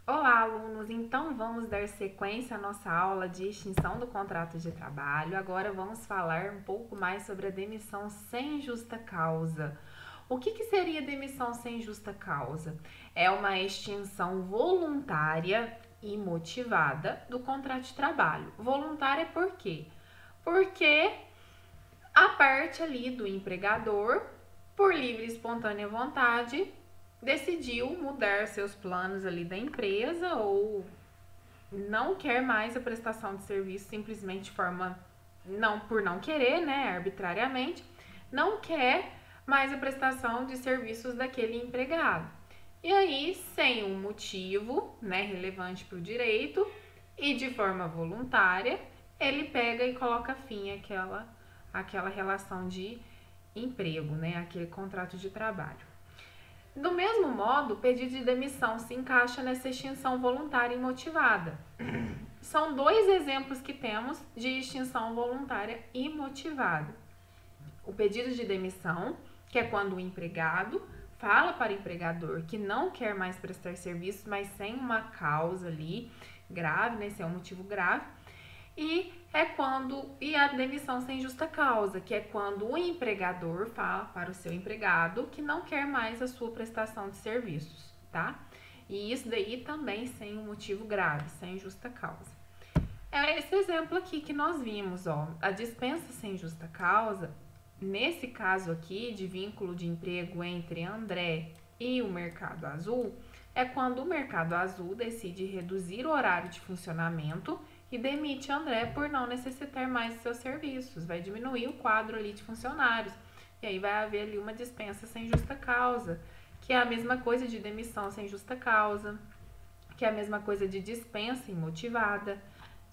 Olá, alunos! Então vamos dar sequência à nossa aula de extinção do contrato de trabalho. Agora vamos falar um pouco mais sobre a demissão sem justa causa. O que seria demissão sem justa causa? É uma extinção voluntária e motivada do contrato de trabalho. Voluntária por quê? Porque a parte ali do empregador, por livre e espontânea vontade, decidiu mudar seus planos ali da empresa ou não quer mais a prestação de serviço simplesmente de forma não por não querer, né, arbitrariamente, não quer mais a prestação de serviços daquele empregado. E aí, sem um motivo, né, relevante para o direito e de forma voluntária, ele pega e coloca fim àquela relação de emprego, né, aquele contrato de trabalho. Do mesmo modo, o pedido de demissão se encaixa nessa extinção voluntária e motivada. São dois exemplos que temos de extinção voluntária e motivada. O pedido de demissão, que é quando o empregado fala para o empregador que não quer mais prestar serviço, mas sem uma causa ali grave, né, sem um motivo grave. E a demissão sem justa causa, que é quando o empregador fala para o seu empregado que não quer mais a sua prestação de serviços, tá? E isso daí também sem um motivo grave, sem justa causa. É esse exemplo aqui que nós vimos, ó. A dispensa sem justa causa, nesse caso aqui de vínculo de emprego entre André e o Mercado Azul, é quando o Mercado Azul decide reduzir o horário de funcionamento e demite André por não necessitar mais de seus serviços. Vai diminuir o quadro ali de funcionários. E aí vai haver ali uma dispensa sem justa causa, que é a mesma coisa de demissão sem justa causa, que é a mesma coisa de dispensa imotivada,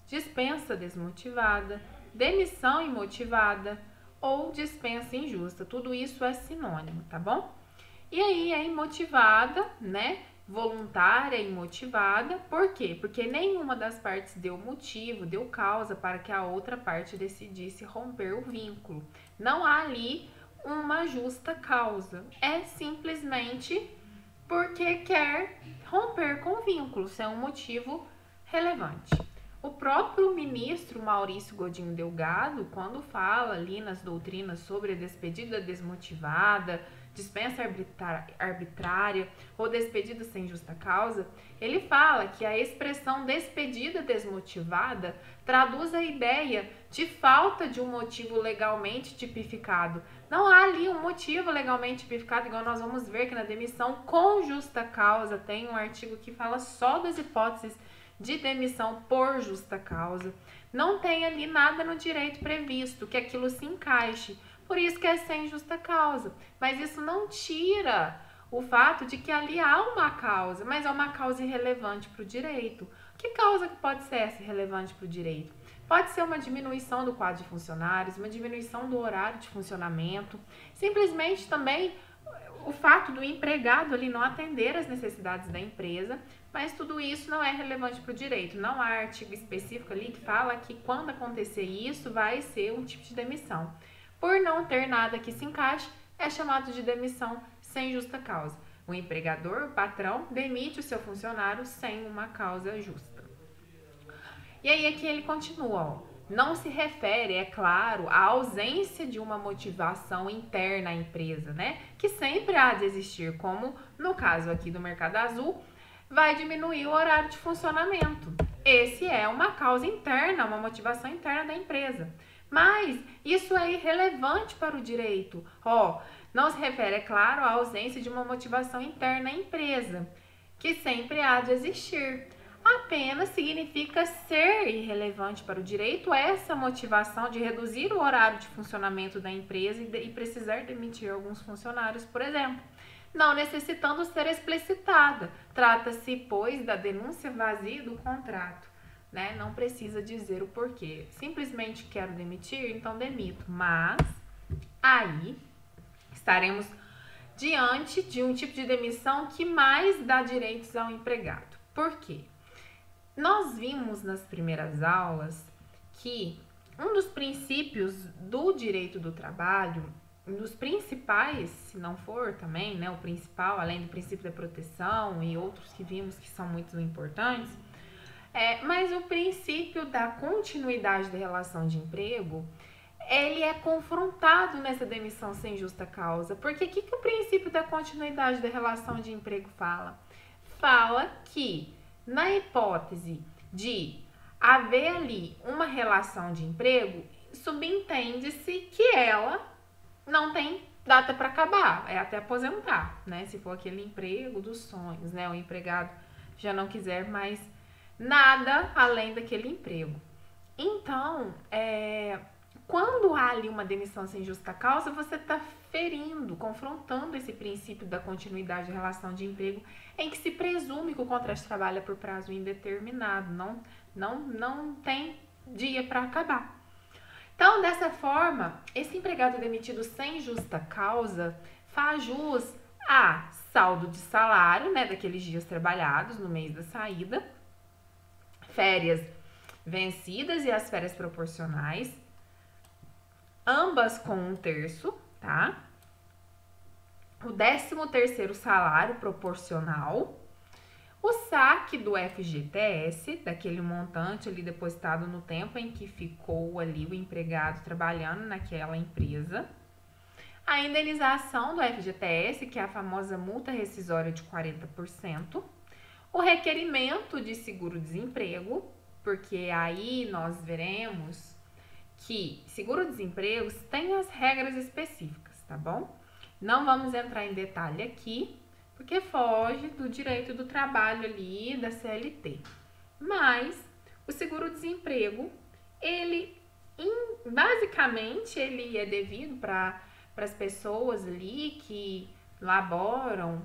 dispensa desmotivada, demissão imotivada ou dispensa injusta. Tudo isso é sinônimo, tá bom? E aí é imotivada, né? Voluntária e motivada. Por quê? Porque nenhuma das partes deu motivo, deu causa para que a outra parte decidisse romper o vínculo. Não há ali uma justa causa. É simplesmente porque quer romper com o vínculo, sem um motivo relevante. O próprio ministro Maurício Godinho Delgado, quando fala ali nas doutrinas sobre a despedida desmotivada, dispensa arbitrária ou despedida sem justa causa, ele fala que a expressão despedida desmotivada traduz a ideia de falta de um motivo legalmente tipificado. Não há ali um motivo legalmente tipificado, igual nós vamos ver que na demissão com justa causa tem um artigo que fala só das hipóteses de demissão por justa causa. Não tem ali nada no direito previsto que aquilo se encaixe. Por isso que é sem justa causa. Mas isso não tira o fato de que ali há uma causa, mas é uma causa irrelevante para o direito. Que causa que pode ser essa irrelevante para o direito? Pode ser uma diminuição do quadro de funcionários, uma diminuição do horário de funcionamento, simplesmente também o fato do empregado ali não atender às necessidades da empresa, mas tudo isso não é relevante para o direito. Não há artigo específico ali que fala que quando acontecer isso vai ser um tipo de demissão. Por não ter nada que se encaixe, é chamado de demissão sem justa causa. O empregador, o patrão, demite o seu funcionário sem uma causa justa. E aí aqui ele continua, ó. Não se refere, é claro, à ausência de uma motivação interna à empresa, né? Que sempre há de existir, como no caso aqui do Mercado Azul, vai diminuir o horário de funcionamento. Esse é uma causa interna, uma motivação interna da empresa. Mas isso é irrelevante para o direito. Ó, não se refere, é claro, à ausência de uma motivação interna à empresa, que sempre há de existir. Apenas significa ser irrelevante para o direito essa motivação de reduzir o horário de funcionamento da empresa e precisar demitir alguns funcionários, por exemplo, não necessitando ser explicitada. Trata-se, pois, da denúncia vazia do contrato, né? Não precisa dizer o porquê. Simplesmente quero demitir, então demito. Mas aí estaremos diante de um tipo de demissão que mais dá direitos ao empregado. Por quê? Nós vimos nas primeiras aulas que um dos princípios do direito do trabalho dos principais, se não for também, né, o principal, além do princípio da proteção e outros que vimos que são muito importantes, mas o princípio da continuidade da relação de emprego, ele é confrontado nessa demissão sem justa causa. Porque o que o princípio da continuidade da relação de emprego fala? Fala que, na hipótese de haver ali uma relação de emprego, subentende-se que ela não tem data para acabar, é até aposentar, né? Se for aquele emprego dos sonhos, né? O empregado já não quiser mais nada além daquele emprego. Então, quando há ali uma demissão sem justa causa, você está ferindo, confrontando esse princípio da continuidade de relação de emprego, em que se presume que o contrato trabalha por prazo indeterminado, não tem dia para acabar. Então, dessa forma, esse empregado demitido sem justa causa faz jus a saldo de salário, né, daqueles dias trabalhados no mês da saída, férias vencidas e as férias proporcionais, ambas com 1/3, tá? O 13º salário proporcional, o saque do FGTS, daquele montante ali depositado no tempo em que ficou ali o empregado trabalhando naquela empresa, a indenização do FGTS, que é a famosa multa rescisória de 40%, o requerimento de seguro-desemprego, porque aí nós veremos que seguro-desemprego tem as regras específicas, tá bom? Não vamos entrar em detalhe aqui, porque foge do direito do trabalho ali da CLT. Mas o seguro-desemprego, ele basicamente ele é devido para as pessoas ali que laboram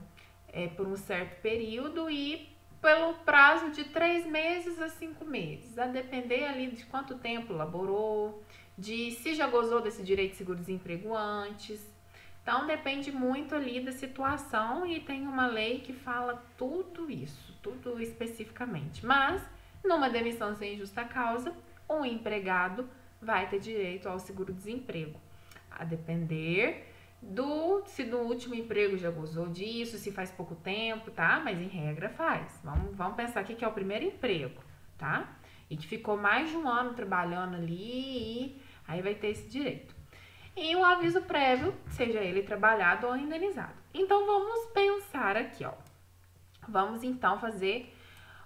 por um certo período e pelo prazo de 3 meses a 5 meses, a depender ali de quanto tempo laborou, de se já gozou desse direito de seguro-desemprego antes. Então, depende muito ali da situação e tem uma lei que fala tudo isso, tudo especificamente. Mas, numa demissão sem justa causa, o empregado vai ter direito ao seguro-desemprego, a depender se no último emprego já gozou disso, se faz pouco tempo, tá? Mas em regra faz. Vamos pensar aqui que é o primeiro emprego, tá? E que ficou mais de um ano trabalhando ali e aí vai ter esse direito. E o aviso prévio, seja ele trabalhado ou indenizado. Então, vamos pensar aqui, ó. Vamos então fazer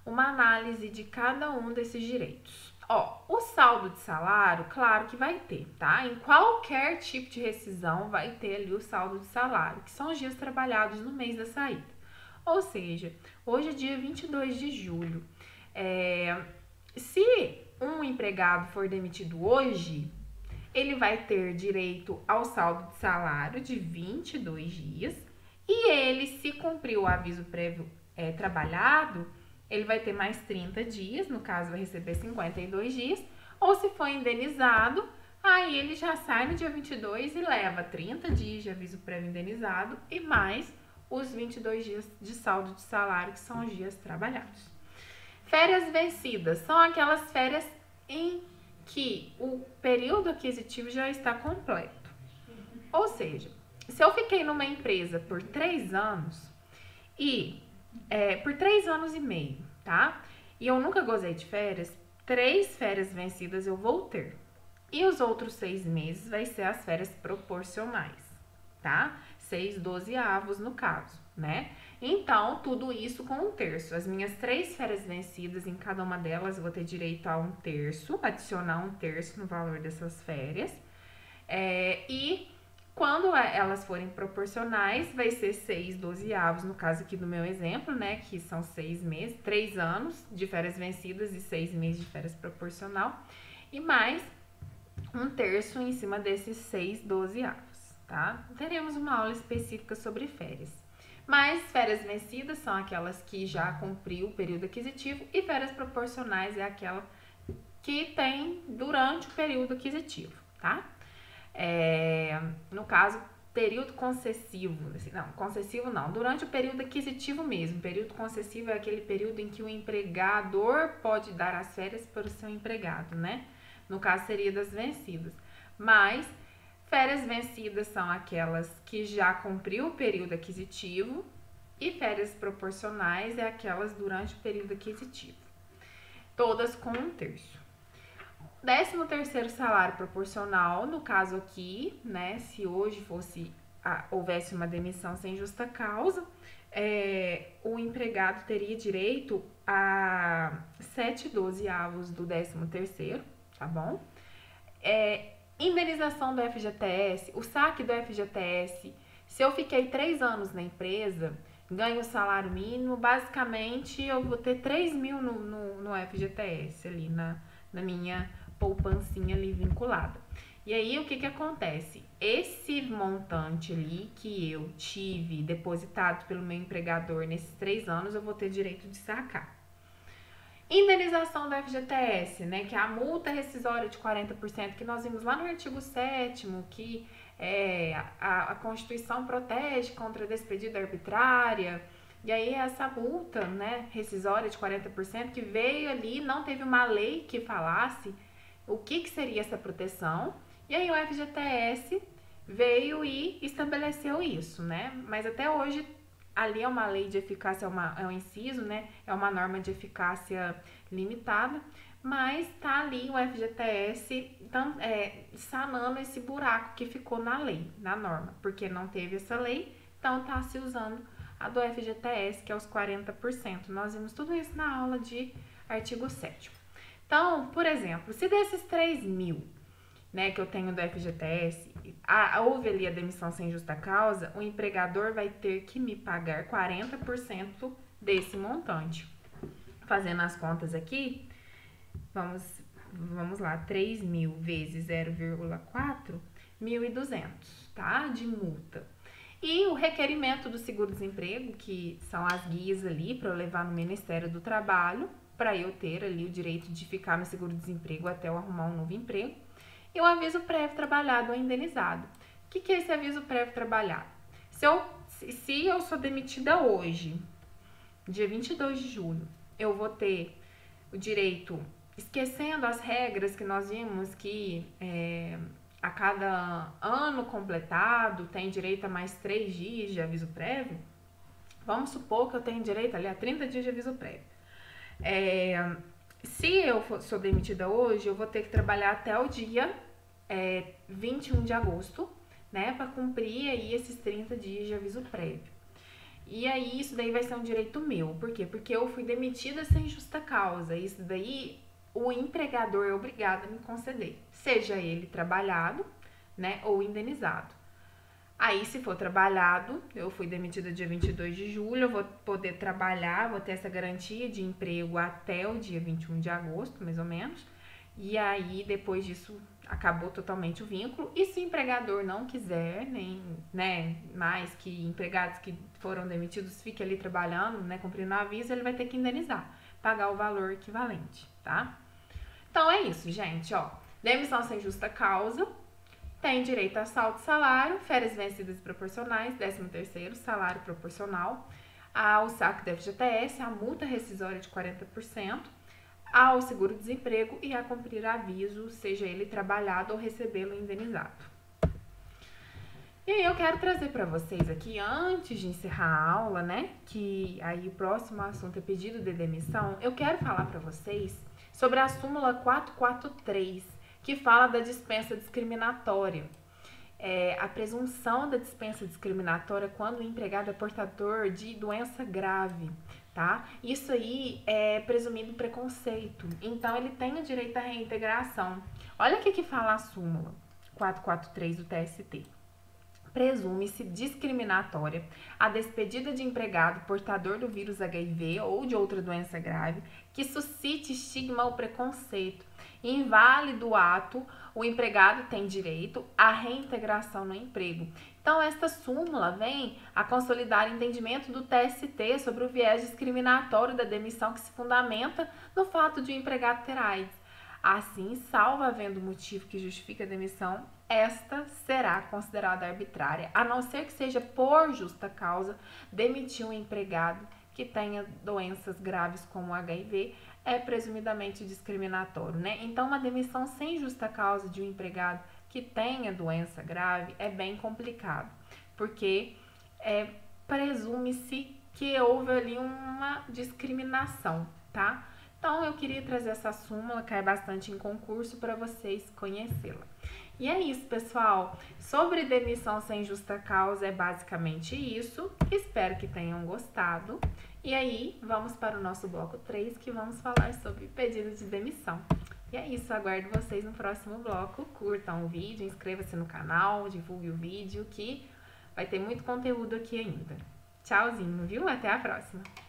uma análise de cada um desses direitos. Ó, o saldo de salário, claro que vai ter, tá? Em qualquer tipo de rescisão vai ter ali o saldo de salário, que são os dias trabalhados no mês da saída. Ou seja, hoje é dia 22 de julho. Se um empregado for demitido hoje, ele vai ter direito ao saldo de salário de 22 dias e ele, se cumprir o aviso prévio trabalhado, ele vai ter mais 30 dias, no caso vai receber 52 dias, ou se for indenizado, aí ele já sai no dia 22 e leva 30 dias de aviso prévio indenizado e mais os 22 dias de saldo de salário, que são os dias trabalhados. Férias vencidas são aquelas férias em que o período aquisitivo já está completo. Ou seja, se eu fiquei numa empresa por 3 anos por 3 anos e meio, tá? E eu nunca gozei de férias, 3 férias vencidas eu vou ter. E os outros 6 meses vai ser as férias proporcionais, tá? 6/12 no caso, né? Então, tudo isso com 1/3. As minhas 3 férias vencidas, em cada uma delas, eu vou ter direito a 1/3, adicionar 1/3 no valor dessas férias. E quando elas forem proporcionais, vai ser 6/12, no caso aqui do meu exemplo, né? Que são 6 meses, 3 anos de férias vencidas e 6 meses de férias proporcional. E mais 1/3 em cima desses 6/12, tá? Teremos uma aula específica sobre férias. Mas férias vencidas são aquelas que já cumpriu o período aquisitivo e férias proporcionais é aquela que tem durante o período aquisitivo, tá? No caso, período concessivo, não, concessivo não, durante o período aquisitivo mesmo. Período concessivo é aquele período em que o empregador pode dar as férias para o seu empregado, né? No caso, seria das vencidas. Mas Férias vencidas são aquelas que já cumpriu o período aquisitivo e férias proporcionais é aquelas durante o período aquisitivo. Todas com 1/3. 13º salário proporcional, no caso aqui, né, se hoje houvesse uma demissão sem justa causa, o empregado teria direito a 7/12 do 13º, tá bom? Indenização do FGTS, o saque do FGTS, se eu fiquei 3 anos na empresa, ganho o salário mínimo, basicamente eu vou ter 3.000 no FGTS ali na minha poupancinha ali vinculada. E aí, o que acontece? Esse montante ali que eu tive depositado pelo meu empregador nesses 3 anos, eu vou ter direito de sacar. Indenização do FGTS, né, que é a multa rescisória de 40% que nós vimos lá no artigo 7º, que a Constituição protege contra a despedida arbitrária. E aí essa multa, né, rescisória de 40% que veio ali, não teve uma lei que falasse o que seria essa proteção. E aí o FGTS veio e estabeleceu isso, né? Mas até hoje ali é uma lei de eficácia, é um inciso, né? É uma norma de eficácia limitada, mas tá ali o FGTS sanando esse buraco que ficou na lei, na norma, porque não teve essa lei, então tá se usando a do FGTS, que é os 40%. Nós vimos tudo isso na aula de artigo 7º. Então, por exemplo, se desses 3.000, né, que eu tenho do FGTS, houve ali a demissão sem justa causa, o empregador vai ter que me pagar 40% desse montante. Fazendo as contas aqui, vamos lá, 3.000 vezes 0,4, 1.200, tá? De multa. E o requerimento do seguro-desemprego, que são as guias ali para eu levar no Ministério do Trabalho, para eu ter ali o direito de ficar no seguro-desemprego até eu arrumar um novo emprego. E o aviso prévio trabalhado ou indenizado. O que é esse aviso prévio trabalhado? Se eu sou demitida hoje, dia 22 de julho, eu vou ter o direito, esquecendo as regras que nós vimos que a cada ano completado tem direito a mais 3 dias de aviso prévio. Vamos supor que eu tenho direito ali a 30 dias de aviso prévio. Se eu sou demitida hoje, eu vou ter que trabalhar até o dia 21 de agosto, né, para cumprir aí esses 30 dias de aviso prévio. E aí isso daí vai ser um direito meu. Por quê? Porque eu fui demitida sem justa causa. Isso daí o empregador é obrigado a me conceder, seja ele trabalhado, né, ou indenizado. Aí, se for trabalhado, eu fui demitida dia 22 de julho, eu vou poder trabalhar, vou ter essa garantia de emprego até o dia 21 de agosto, mais ou menos. E aí, depois disso, acabou totalmente o vínculo. E se o empregador não quiser, nem, né, mais que empregados que foram demitidos fiquem ali trabalhando, né, cumprindo o aviso, ele vai ter que indenizar, pagar o valor equivalente, tá? Então, é isso, gente, ó. Demissão sem justa causa. Tem direito a saldo de salário, férias vencidas proporcionais, 13º salário proporcional, ao saque do FGTS, a multa rescisória de 40%, ao seguro-desemprego e a cumprir aviso, seja ele trabalhado ou recebê-lo indenizado. E aí eu quero trazer para vocês aqui, antes de encerrar a aula, né, que aí o próximo assunto é pedido de demissão, eu quero falar para vocês sobre a súmula 443, que fala da dispensa discriminatória. A presunção da dispensa discriminatória quando o empregado é portador de doença grave, tá? Isso aí é presumido preconceito, então ele tem o direito à reintegração. Olha o que fala a súmula 443 do TST. Presume-se discriminatória a despedida de empregado portador do vírus HIV ou de outra doença grave que suscite estigma ou preconceito. Inválido o ato, o empregado tem direito à reintegração no emprego. Então, esta súmula vem a consolidar o entendimento do TST sobre o viés discriminatório da demissão que se fundamenta no fato de o empregado ter AIDS. Assim, salvo havendo motivo que justifique a demissão, esta será considerada arbitrária, a não ser que seja por justa causa demitir um empregado que tenha doenças graves como HIV, é presumidamente discriminatório, né? Então, uma demissão sem justa causa de um empregado que tenha doença grave é bem complicado, porque presume-se que houve ali uma discriminação, tá? Então, eu queria trazer essa súmula, cai bastante em concurso, para vocês conhecê-la. E é isso, pessoal. Sobre demissão sem justa causa é basicamente isso. Espero que tenham gostado. E aí, vamos para o nosso bloco 3, que vamos falar sobre pedido de demissão. E é isso, aguardo vocês no próximo bloco. Curtam o vídeo, inscreva-se no canal, divulgue o vídeo, que vai ter muito conteúdo aqui ainda. Tchauzinho, viu? Até a próxima!